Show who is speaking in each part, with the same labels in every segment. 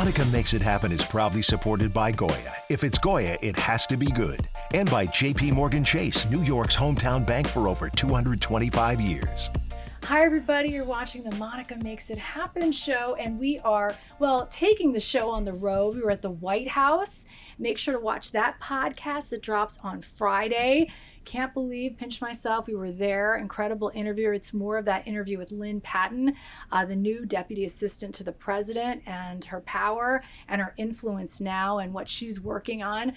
Speaker 1: Monica Makes It Happen is proudly supported by Goya. If it's Goya, it has to be good. And by JP Morgan Chase, New York's hometown bank for over 225 years.
Speaker 2: Hi, everybody. You're watching the Monica Makes It Happen show, and we are, taking the show on the road. We were at the White House. Make sure to watch that podcast that drops on Friday. Can't believe, pinch myself, we were there. Incredible interview. It's more of that interview with Lynn Patton, the new deputy assistant to the president, and her power and her influence now and what she's working on.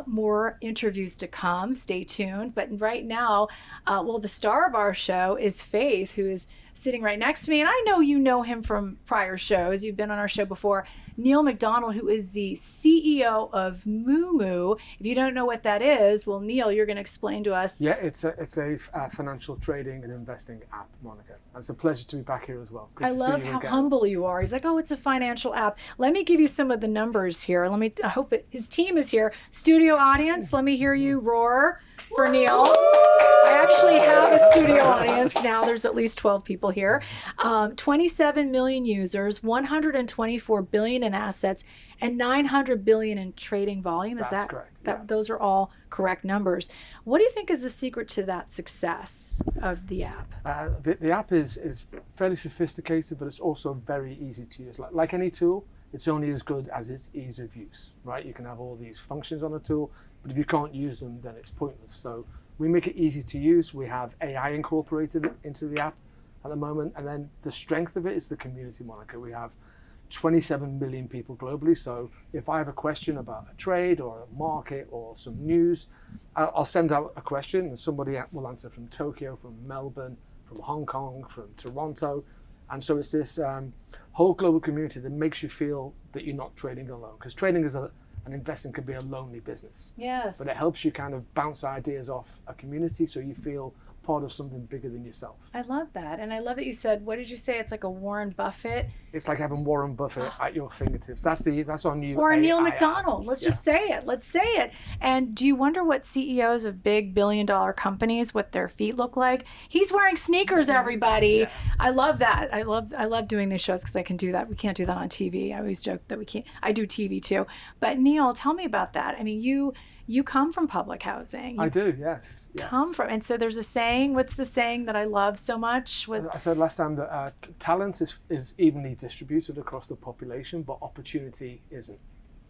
Speaker 2: More interviews to come. Stay tuned. But right now, the star of our show is Faith, who is sitting right next to me. And I know you know him from prior shows. You've been on our show before. Neil McDonald, who is the CEO of Moomoo. If you don't know what that is, well, Neil, you're going to explain to us.
Speaker 3: Yeah, it's a financial trading and investing app, Monica. And it's a pleasure to be back here as well. Good
Speaker 2: I love how humble you are. He's like, oh, it's a financial app. Let me give you some of the numbers here. I hope his team is here. Studio audience, let me hear you roar for Neil. I actually have a studio audience now. There's at least 12 people here. 27 million users, 124 billion in assets, and 900 billion in trading volume. Is that
Speaker 3: correct?
Speaker 2: Yeah. Those are all correct numbers. What do you think is the secret to that success of the app?
Speaker 3: The app is fairly sophisticated, but it's also very easy to use. Like any tool, it's only as good as its ease of use, right? You can have all these functions on the tool, but if you can't use them, then it's pointless. So we make it easy to use. We have AI incorporated into the app at the moment. And then the strength of it is the community, Monica. We have 27 million people globally. So if I have a question about a trade or a market or some news, I'll send out a question and somebody will answer from Tokyo, from Melbourne, from Hong Kong, from Toronto. And so it's this whole global community that makes you feel that you're not trading alone. Because trading is an investing can be a lonely business.
Speaker 2: Yes.
Speaker 3: But it helps you kind of bounce ideas off a community so you feel part of something bigger than yourself.
Speaker 2: I love that. And I love that you said, what did you say? It's like a Warren Buffett.
Speaker 3: It's like having Warren Buffett at your fingertips. That's our new
Speaker 2: Or a
Speaker 3: AI
Speaker 2: Neil
Speaker 3: app.
Speaker 2: McDonald. Let's just say it. Let's say it. And do you wonder what CEOs of big billion-dollar companies, what their feet look like? He's wearing sneakers, everybody. Yeah. I love that. I love doing these shows because I can do that. We can't do that on TV. I always joke that we can't. I do TV too. But Neil, tell me about that. I mean, you come from public housing.
Speaker 3: I do, yes.
Speaker 2: And so there's a saying. What's the saying that I love so much?
Speaker 3: I said last time that talent is evenly distributed across the population, but opportunity isn't.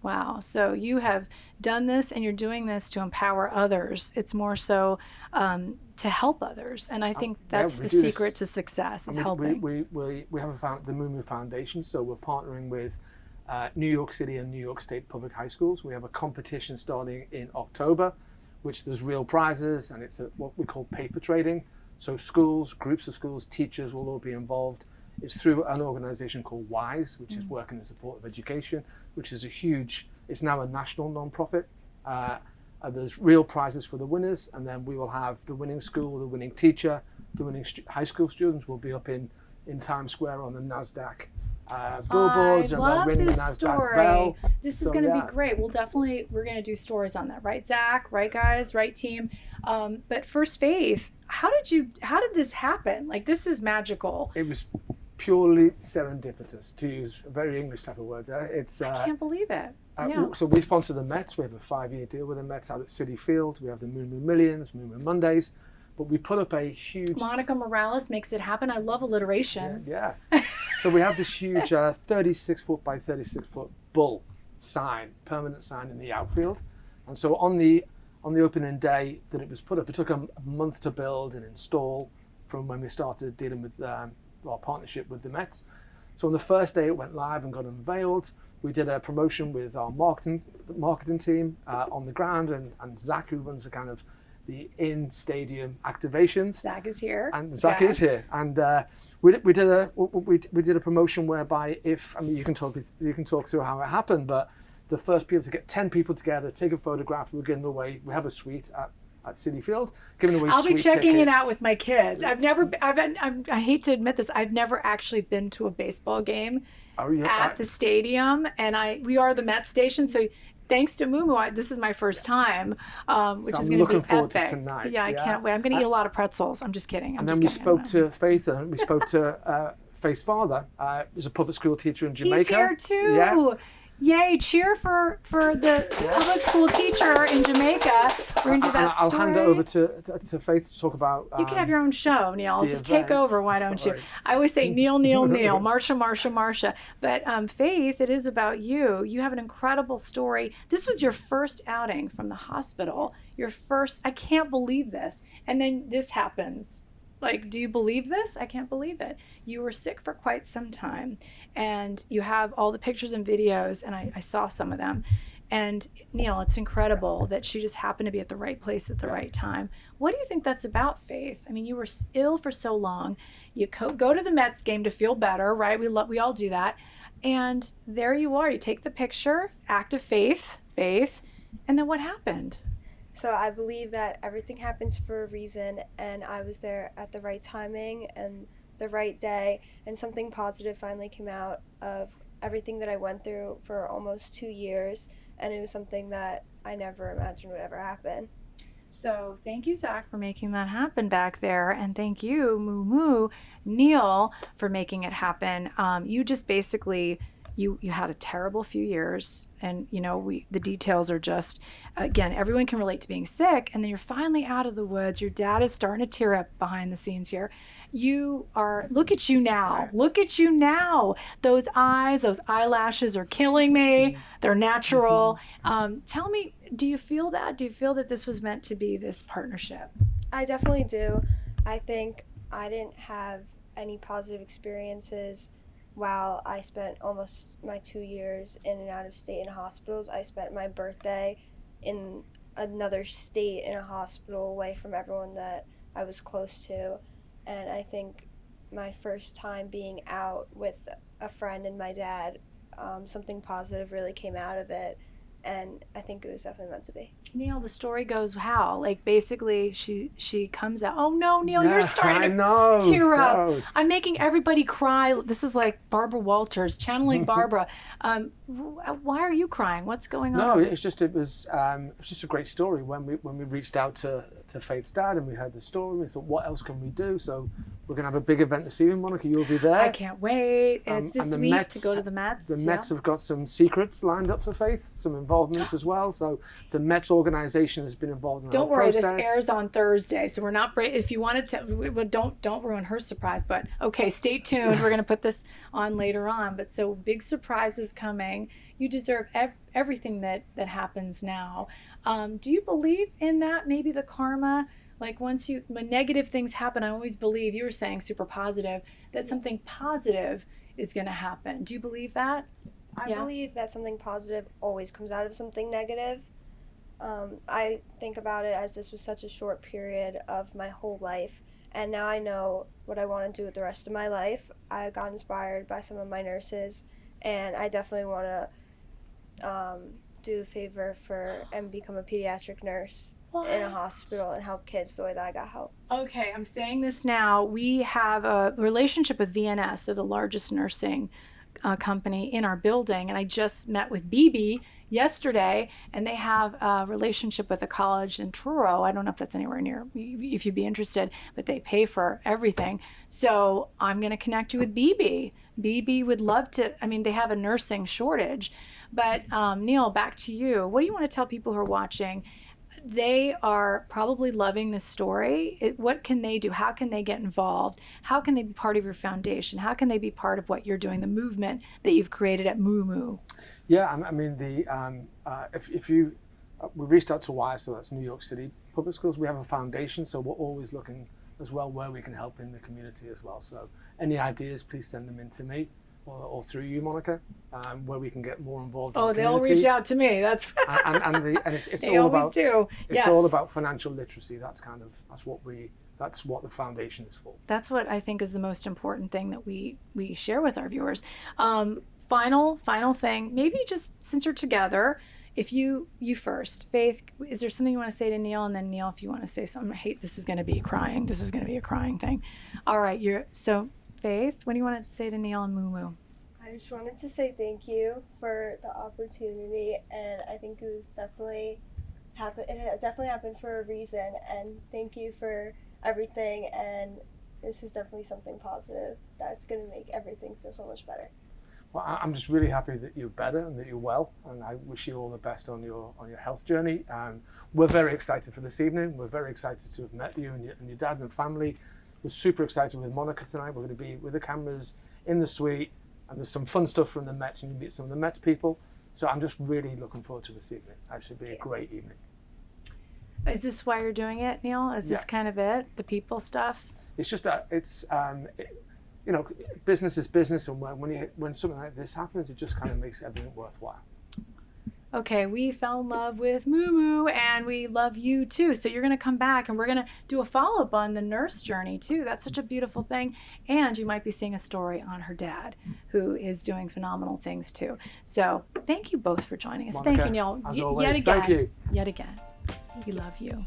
Speaker 2: Wow. So you have done this and you're doing this to empower others. It's more so to help others. And I think that's the secret to success is helping.
Speaker 3: We have the Moomoo Foundation, so we're partnering with New York City and New York State public high schools. We have a competition starting in October, which there's real prizes, and it's what we call paper trading. So schools, groups of schools, teachers will all be involved. It's through an organization called WISE, which is Working in Support of Education, which is it's now a national nonprofit. There's real prizes for the winners, and then we will have the winning school, the winning teacher, the winning high school students will be up in Times Square on the NASDAQ billboards, and they'll ring the NASDAQ bell.
Speaker 2: This is going to be great. We're going to do stories on that, right, Zach? Right, guys? Right, team? But first, Faith, how did this happen? Like, this is magical.
Speaker 3: It was purely serendipitous, to use a very English type of word.
Speaker 2: I can't believe it.
Speaker 3: So we sponsor the Mets. We have a 5-year deal with the Mets out at Citi Field. We have the Moomoo Millions, Moomoo Mondays. But we put up a huge...
Speaker 2: Monica Morales makes it happen. I love alliteration.
Speaker 3: Yeah. So we have this huge 36-foot by 36-foot bull sign, permanent sign in the outfield. And so on the opening day that it was put up, it took a month to build and install from when we started dealing with our partnership with the Mets. So on the first day it went live and got unveiled. We did a promotion with our marketing team on the ground, and Zach, who runs the in-stadium activations.
Speaker 2: Zach is here.
Speaker 3: And Zach is here. And we did a promotion whereby you can talk through how it happened, but the first people to get 10 people together, take a photograph, we're giving away. We have a suite at Citi Field, giving away.
Speaker 2: I'll be checking it out with my kids. I hate to admit this, I've never actually been to a baseball game at the stadium, and we are the Mets station, so. Thanks to Moomoo, this is my first time, which is going to be epic.
Speaker 3: I'm looking forward to tonight.
Speaker 2: Yeah, I can't wait. I'm going to eat a lot of pretzels. I'm just kidding.
Speaker 3: We spoke to Faith, and we spoke to Faith's father is a public school teacher in Jamaica.
Speaker 2: He's here too.
Speaker 3: Yeah.
Speaker 2: Yay, cheer for the public school teacher in Jamaica. We're going to do that
Speaker 3: I'll
Speaker 2: story.
Speaker 3: hand it over to Faith to talk about...
Speaker 2: You can have your own show, Neil. Just take
Speaker 3: events.
Speaker 2: over, why don't
Speaker 3: Sorry.
Speaker 2: you? I always say Neil, Marsha. But Faith, it is about you. You have an incredible story. This was your first outing from the hospital. Your first, I can't believe this. And then this happens. Like, do you believe this? I can't believe it. You were sick for quite some time, and you have all the pictures and videos, and I saw some of them. And Neil, it's incredible that she just happened to be at the right place at the right time. What do you think that's about, Faith? I mean, you were ill for so long. You go to the Mets game to feel better, right? We all do that. And there you are. You take the picture, act of faith, and then what happened?
Speaker 4: So I believe that everything happens for a reason, and I was there at the right timing and the right day, and something positive finally came out of everything that I went through for almost 2 years, and it was something that I never imagined would ever happen.
Speaker 2: So thank you, Zach, for making that happen back there, and thank you, Moomoo, Neil, for making it happen. You just basically... You had a terrible few years, and the details are just, again, everyone can relate to being sick, and then you're finally out of the woods. Your dad is starting to tear up behind the scenes here. Look at you now. Those eyes, those eyelashes are killing me. They're natural. Tell me, do you feel that? Do you feel that this was meant to be, this partnership?
Speaker 4: I definitely do. I think I didn't have any positive experiences while I spent almost my 2 years in and out of state in hospitals. I spent my birthday in another state in a hospital away from everyone that I was close to. And I think my first time being out with a friend and my dad, something positive really came out of it. And I think it was definitely meant to be.
Speaker 2: Neil, the story goes how? Like, basically, she comes out. Oh no, Neil, you're starting
Speaker 3: to
Speaker 2: tear up. I'm making everybody cry. This is like Barbara Walters channeling Barbara. Why are you crying? What's going on?
Speaker 3: No, it was just a great story. When we reached out to Faith's dad and we heard the story, we thought, what else can we do? So we're gonna have a big event this evening, Monica. You'll be there.
Speaker 2: I can't wait. And it's this week
Speaker 3: Mets,
Speaker 2: to go to the Mets.
Speaker 3: The Mets have got some secrets lined up for Faith, some involvements as well. So the Mets organization has been involved in the whole process.
Speaker 2: Don't worry, this airs on Thursday, so we're not. If you wanted to, don't ruin her surprise. But okay, stay tuned. We're gonna put this on later on. But so big surprises coming. You deserve everything that happens now. Do you believe in that? Maybe the karma. Like when negative things happen, I always believe, you were saying super positive, that something positive is going to happen. Do you believe that?
Speaker 4: I believe that something positive always comes out of something negative. I think about it as this was such a short period of my whole life, and now I know what I want to do with the rest of my life. I got inspired by some of my nurses, and I definitely want to do a favor and become a pediatric nurse in a hospital and help kids the way that I got helped.
Speaker 2: Okay, I'm saying this now. We have a relationship with VNS. They're the largest nursing company in our building, and I just met with BB yesterday, and they have a relationship with a college in Truro. I don't know if that's anywhere near, if you'd be interested, but they pay for everything. So I'm going to connect you with BB. BB would love to. I mean, they have a nursing shortage. But Neil, back to you. What do you want to tell people who are watching? They are probably loving this story. What can they do? How can they get involved? How can they be part of your foundation? How can they be part of what you're doing, the movement that you've created at Moomoo?
Speaker 3: Yeah, I mean, we reached out to WISE, so that's New York City Public Schools. We have a foundation, so we're always looking as well where we can help in the community as well. So any ideas, please send them in to me. Or through you, Monica, where we can get more involved.
Speaker 2: Oh, they'll reach out to me. That's
Speaker 3: and it's
Speaker 2: they
Speaker 3: all
Speaker 2: always
Speaker 3: about.
Speaker 2: do.
Speaker 3: It's all about financial literacy. That's what the foundation is for.
Speaker 2: That's what I think is the most important thing that we share with our viewers. Final thing. Maybe just since you're together, if you first, Faith, is there something you want to say to Neil? And then Neil, if you want to say something. This is going to be crying. This is going to be a crying thing. All right, Faith, what do you want to say to Neil and Moomoo?
Speaker 4: I just wanted to say thank you for the opportunity, and I think it definitely happened for a reason, and thank you for everything, and this is definitely something positive that's going to make everything feel so much better.
Speaker 3: Well, I'm just really happy that you're better and that you're well, and I wish you all the best on your health journey. We're very excited for this evening. We're very excited to have met you and your dad and family. We're super excited with Monica tonight. We're going to be with the cameras in the suite, and there's some fun stuff from the Mets, and you meet some of the Mets people. So I'm just really looking forward to this evening. That should be a great evening.
Speaker 2: Is this why you're doing it, Neil? Is this kind of it? The people stuff?
Speaker 3: It's just that you know, business is business, and when something like this happens, it just kind of makes everything worthwhile.
Speaker 2: Okay, we fell in love with Moomoo, and we love you too. So you're going to come back, and we're going to do a follow-up on the nurse journey too. That's such a beautiful thing. And you might be seeing a story on her dad, who is doing phenomenal things too. So thank you both for joining us.
Speaker 3: Monica,
Speaker 2: thank you, Neil.
Speaker 3: as always,
Speaker 2: yet again.
Speaker 3: thank you.
Speaker 2: Yet again. We love you.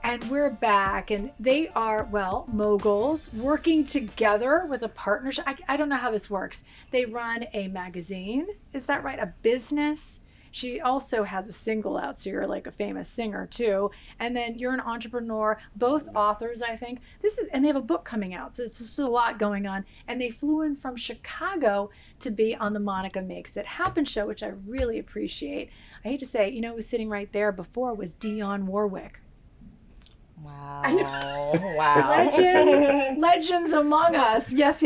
Speaker 2: And we're back, and they are, well, moguls working together with a partnership. I don't know how this works. They run a magazine. Is that right? A business. She also has a single out, so you're like a famous singer too. And then you're an entrepreneur, both authors, I think. And they have a book coming out, so it's just a lot going on. And they flew in from Chicago to be on the Monica Makes It Happen show, which I really appreciate. I hate to say, you know, who was sitting right there before was Dionne Warwick.
Speaker 5: Wow.
Speaker 2: Wow. Legends among us. Yes.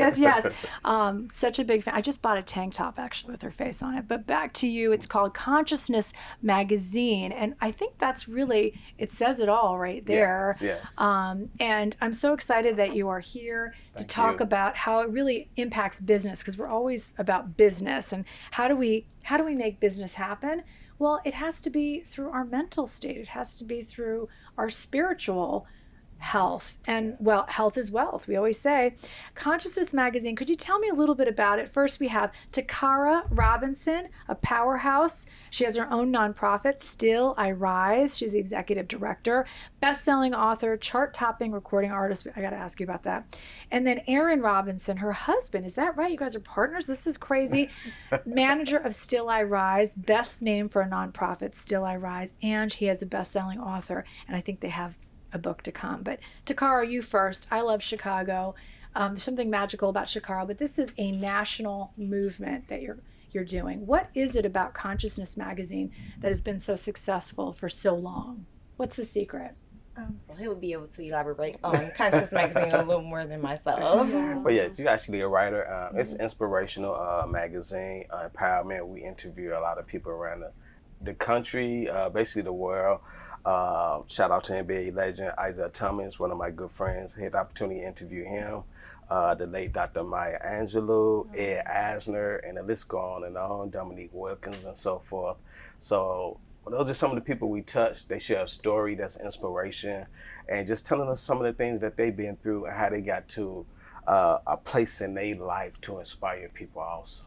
Speaker 2: Such a big fan. I just bought a tank top actually with her face on it. But back to you. It's called Consciousness Magazine. And I think that's really, it says it all right there.
Speaker 6: Yes.
Speaker 2: And I'm so excited that you are here to talk about how it really impacts business, because we're always about business and how do we make business happen? Well, it has to be through our mental state. It has to be through our spiritual health. And well, health is wealth, we always say. Consciousness Magazine, could you tell me a little bit about it? First, we have Tocarra Robinson, a powerhouse. She has her own nonprofit, Still I Rise. She's the executive director, best-selling author, chart-topping recording artist. I got to ask you about that. And then Aaron Robinson, her husband. Is that right? You guys are partners? This is crazy. Manager of Still I Rise, best name for a nonprofit, Still I Rise. And he is a best-selling author. And I think they have a book to come. But Tocarra, you first. I love Chicago. There's something magical about Chicago, but this is a national movement that you're doing. What is it about Consciousness Magazine that has been so successful for so long? What's the secret?
Speaker 5: So he would be able to elaborate on Conscious Magazine a little more than myself.
Speaker 6: But yeah, you're actually a writer. It's an inspirational magazine, empowerment. We interview a lot of people around the country, basically the world. Shout out to NBA legend Isaiah Thomas, one of my good friends. I had the opportunity to interview him. The late Dr. Maya Angelou, Ed Asner, and the list go on, Dominique Wilkins and so forth. So those are some of the people we touch. They share a story that's inspiration and just telling us some of the things that they've been through and how they got to a place in their life to inspire people also.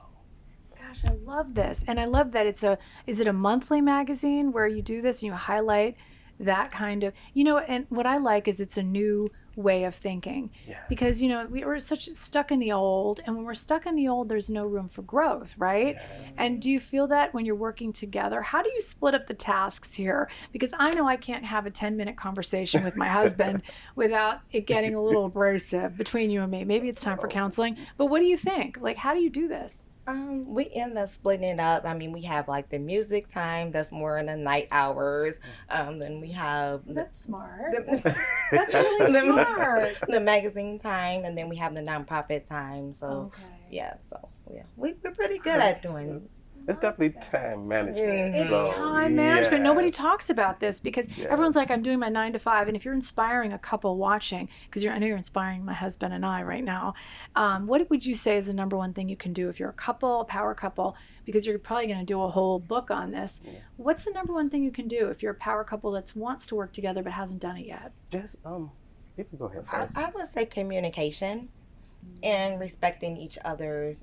Speaker 2: Gosh, I love this. And I love that is it a monthly magazine where you do this and you highlight that kind of, and what I like is it's a new way of thinking.
Speaker 6: Yeah.
Speaker 2: Because, we were stuck in the old, and when we're stuck in the old, there's no room for growth, right? Yes. And do you feel that when you're working together? How do you split up the tasks here? Because I know I can't have a 10-minute conversation with my husband without it getting a little abrasive between you and me. Maybe it's time for counseling, but what do you think? Like, how do you do this?
Speaker 5: We end up splitting it up. I mean, we have like the music time that's more in the night hours. Then we have
Speaker 2: that's smart. That's really smart.
Speaker 5: The magazine time, and then we have the nonprofit time. So we're pretty good at doing it.
Speaker 6: It's definitely time management.
Speaker 2: It's time management. Nobody talks about this because everyone's like, I'm doing my 9 to 5. And if you're inspiring a couple watching, because I know you're inspiring my husband and I right now, what would you say is the number one thing you can do if you're a couple, a power couple, because you're probably going to do a whole book on this. Yeah. What's the number one thing you can do if you're a power couple that wants to work together but hasn't done it yet?
Speaker 6: Just, you can go ahead first.
Speaker 5: I would say communication. And respecting each other's,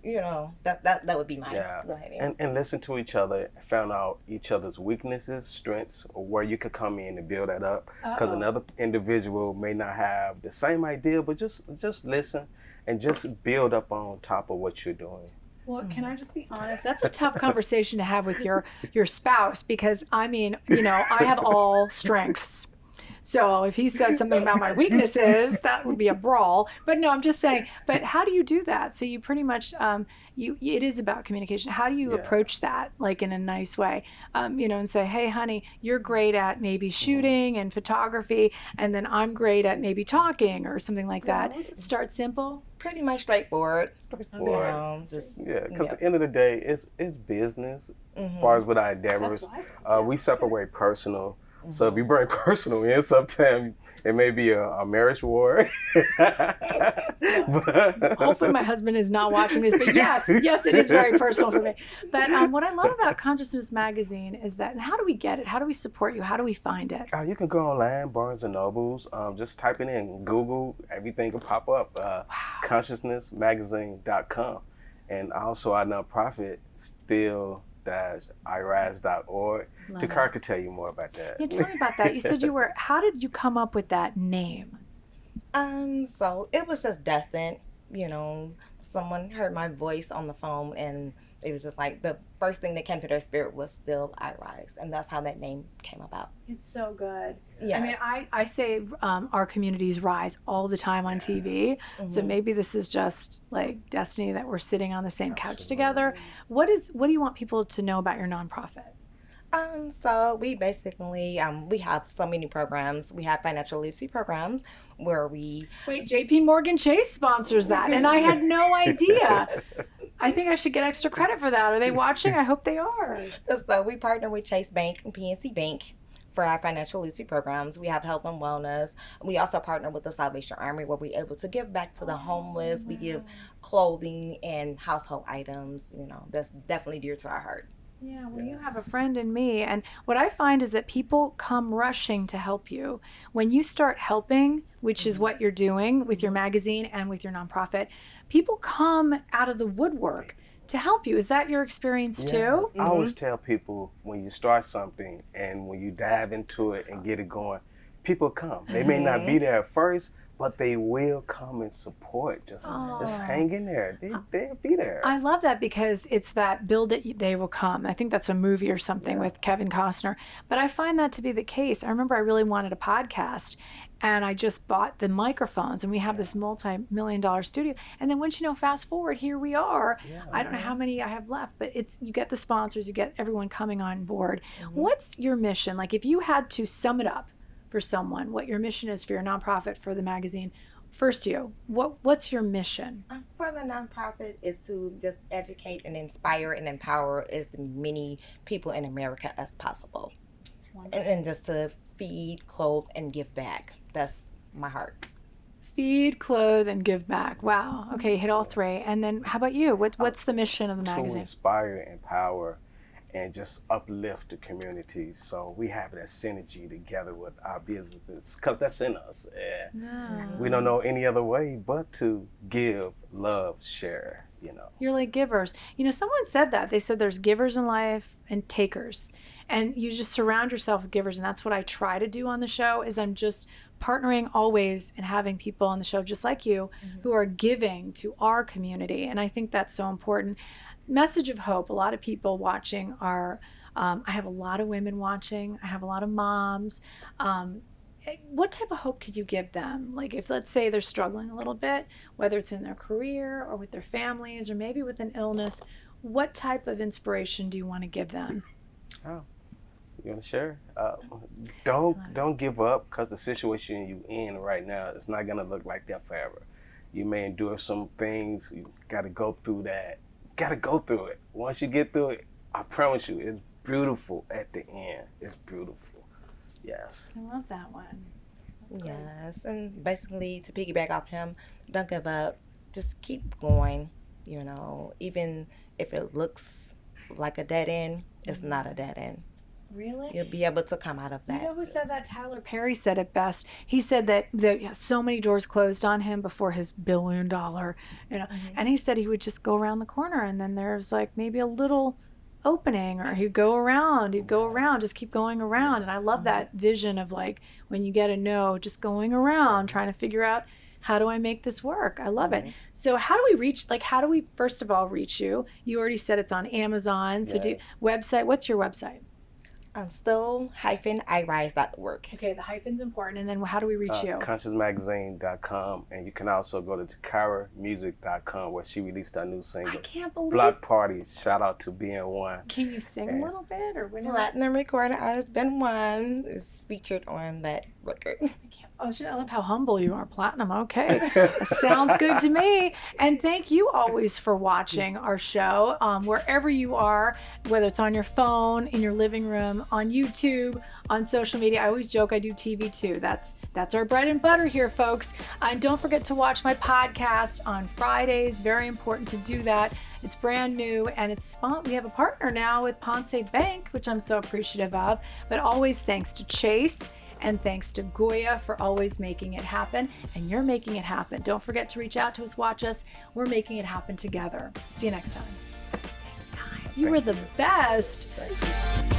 Speaker 5: that would be mine.
Speaker 6: Yeah.
Speaker 5: Go ahead.
Speaker 6: And listen to each other, find out each other's weaknesses, strengths, or where you could come in and build that up. Because another individual may not have the same idea, but just listen and just build up on top of what you're doing.
Speaker 2: Well, can I just be honest? That's a tough conversation to have with your spouse, because I mean, I have all strengths. So if he said something about my weaknesses, that would be a brawl. But no, I'm just saying, but how do you do that? So you pretty much, it is about communication. How do you approach that, like in a nice way, and say, hey, honey, you're great at maybe shooting and photography, and then I'm great at maybe talking or something like that. Start simple.
Speaker 5: Pretty much straightforward.
Speaker 6: Because at the end of the day, it's business. As far as with our endeavors, we separate personal. So if you bring personal in, sometimes it may be a marriage war.
Speaker 2: Hopefully my husband is not watching this, but yes, it is very personal for me. But what I love about Consciousness Magazine is that, and how do we get it? How do we support you? How do we find it?
Speaker 6: You can go online, Barnes & Nobles, just type it in Google, everything will pop up, consciousnessmagazine.com. And also our nonprofit, still-irise.org. Tocarra could tell you more about that.
Speaker 2: Yeah, tell me about that. You said how did you come up with that name?
Speaker 5: So it was just destined, someone heard my voice on the phone, and it was just like the first thing that came to their spirit was Still I Rise, and that's how that name came about.
Speaker 2: It's so good.
Speaker 5: Yes.
Speaker 2: I mean, I say our communities rise all the time on TV, so maybe this is just like destiny that we're sitting on the same couch together. What do you want people to know about your nonprofit?
Speaker 5: So we basically, we have so many programs. We have financial literacy programs where we...
Speaker 2: Wait, JP Morgan Chase sponsors that, and I had no idea. I think I should get extra credit for that. Are they watching? I hope they are.
Speaker 5: So we partner with Chase Bank and PNC Bank for our financial literacy programs. We have health and wellness. We also partner with the Salvation Army, where we're able to give back to the homeless. We give clothing and household items. That's definitely dear to our heart.
Speaker 2: Yeah, well, you have a friend in me. And what I find is that people come rushing to help you. When you start helping, which is what you're doing with your magazine and with your nonprofit, people come out of the woodwork to help you. Is that your experience too?
Speaker 6: I always tell people, when you start something and when you dive into it and get it going, people come. They may not be there at first, but they will come and support. Just hang in there. They'll be there.
Speaker 2: I love that, because it's that build it, they will come. I think that's a movie or something with Kevin Costner. But I find that to be the case. I remember I really wanted a podcast, and I just bought the microphones, and we have this multi-million-dollar studio. And then once fast forward, here we are. I don't know how many I have left, but you get the sponsors, you get everyone coming on board. What's your mission? Like, if you had to sum it up for someone, what your mission is for your nonprofit, for the magazine. First, what's your mission?
Speaker 5: For the nonprofit is to just educate and inspire and empower as many people in America as possible.
Speaker 2: That's wonderful.
Speaker 5: And just to feed, clothe, and give back. That's my heart.
Speaker 2: Feed, clothe, and give back. Wow. Okay, hit all three. And then how about you? What's the mission of the magazine?
Speaker 6: To inspire, empower, and just uplift the community. So we have that synergy together with our businesses, because that's in us. We don't know any other way but to give, love, share,
Speaker 2: You're like givers. Someone said that. They said there's givers in life and takers. And you just surround yourself with givers. And that's what I try to do on the show, is I'm just partnering always and having people on the show just like you who are giving to our community. And I think that's so important. Message of hope. A lot of people watching are, I have a lot of women watching. I have a lot of moms. What type of hope could you give them? Like, if, let's say, they're struggling a little bit, whether it's in their career or with their families or maybe with an illness, what type of inspiration do you want to give them?
Speaker 6: You want to share? Don't give up, because the situation you're in right now is not going to look like that forever. You may endure some things. You got to go through that. Got to go through it. Once you get through it, I promise you, it's beautiful at the end. It's beautiful. Yes.
Speaker 2: I love that one.
Speaker 5: Yes, and basically to piggyback off him, don't give up. Just keep going. Even if it looks like a dead end, it's not a dead end.
Speaker 2: Really?
Speaker 5: You'll be able to come out of that.
Speaker 2: You know who said that? Tyler Perry said it best. He said that so many doors closed on him before his $1 billion, and he said he would just go around the corner, and then there's like maybe a little opening, or he'd go around, just keep going around. And I love that vision of, like, when you get a no, just going around, trying to figure out how do I make this work? I love it. So how do we first of all reach you? You already said it's on Amazon. So website, what's your website?
Speaker 5: Still-irise.org.
Speaker 2: Okay, the hyphen's important. And then how do we reach you?
Speaker 6: ConsciousMagazine.com, and you can also go to TocarraMusic.com, where she released her new single.
Speaker 2: I can't believe
Speaker 6: Block Party. Shout out to being one.
Speaker 2: Can you sing a little bit? Or when
Speaker 5: Platinum recording artist Ben One is featured on that record.
Speaker 2: I love how humble you are. Platinum. Okay. Sounds good to me. And thank you always for watching our show, wherever you are, whether it's on your phone, in your living room, on YouTube, on social media. I always joke I do TV too. That's our bread and butter here, folks. And don't forget to watch my podcast on Fridays. Very important to do that. It's brand new, and we have a partner now with Ponce Bank, which I'm so appreciative of. But always thanks to Chase. And thanks to Goya for always making it happen. And you're making it happen. Don't forget to reach out to us, watch us. We're making it happen together. See you next time. Thanks, guys. You were the best.
Speaker 6: Thank you.